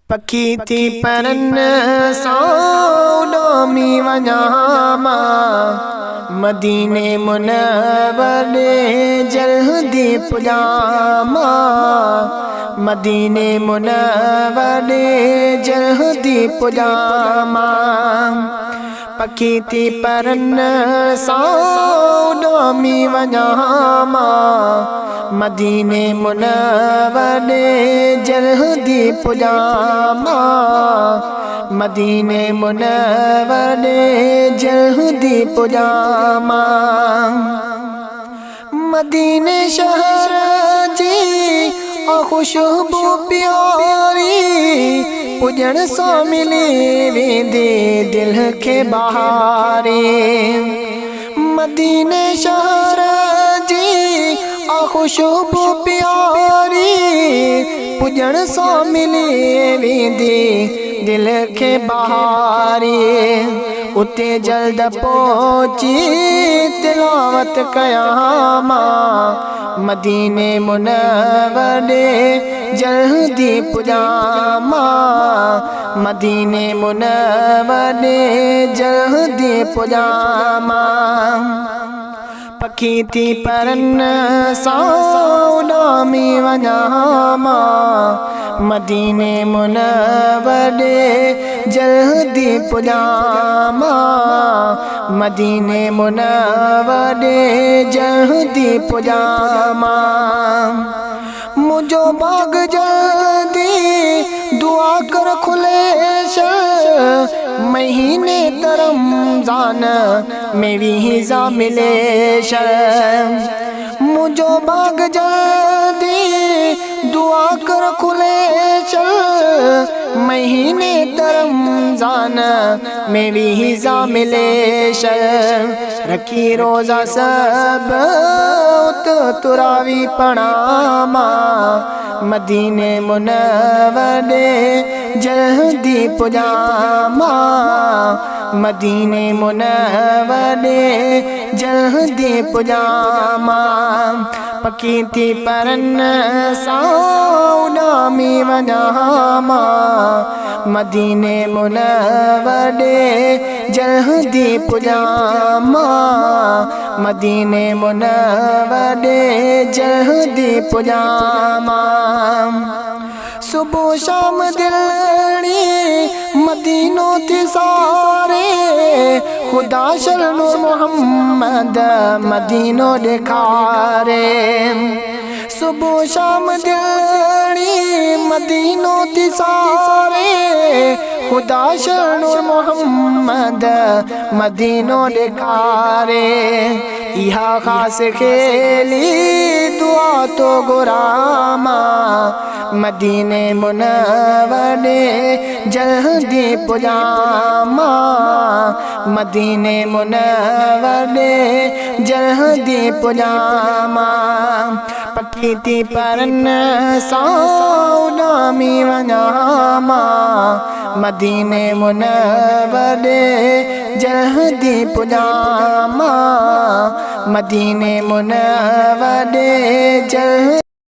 पखी थी परन सौडोमी वञामा मदीने मुनव्वर जल्दी पुजामा मदीने मुनव्वर जल्दी पुजामा पखी थी परन सौडोमी वञामा मदीने मुनव्वर जल्दी पुजामा मदीने मुनव्वर जल्दी पुजामा मदीने शहर जी खुशबू प्यारी पुजण सो मिली वेंदे दिल के बहारे मदीने शहर जी खुशबू प्यारी पुजण सो मिली वेंदे दिल के बहारी उते जल्द पहुंची तिलावत कयामा मदीने मुनव्वर जल्दी पुजामा मदीने मुनव्वर जल्दी पुजामा पखी थी परन सौडोमी वञामा मदीने मुनव्वर जल्दी पुजामा मदीने मुनव्वर जल्दी पुजामा मुझो बाग जल्दी दुआ कर खुले महीने रमजान मेरी हिजा मिले मुझो बाग जल्दी दुआ कर खुले महीने रमजान मेरी हिजा मिले रखी रोजा सब तुरावी पणामा मदीने मुनव्वर जल्दी पुजामा मदीने मुनव्वर जल्दी पुजामा पखी थी परन सौडोमी वञामा मदीने मुनव्वर जल्दी पुजामा मदीने मुनव्वर जल्दी पुजामा सुबह शाम दिलड़ी मदीनो थी सारे खुदा शरणो मोहम्मद मदीनो दिखारे सुबह शाम दिलड़ी मदीनो थी सारे खुदा शरणो मोहम्मद मदीनो दिखारे इहा खास खेली दुआ तो गुरामा मदीने मुनव्वर जल्दी पुजामा मदीने मुनव्वर जल्दी पुजामा पखी थी परन सौडोमी वञामा मदीने मुनव्वर जल्दी पुजामा मदीने मुनव्वर जल्दी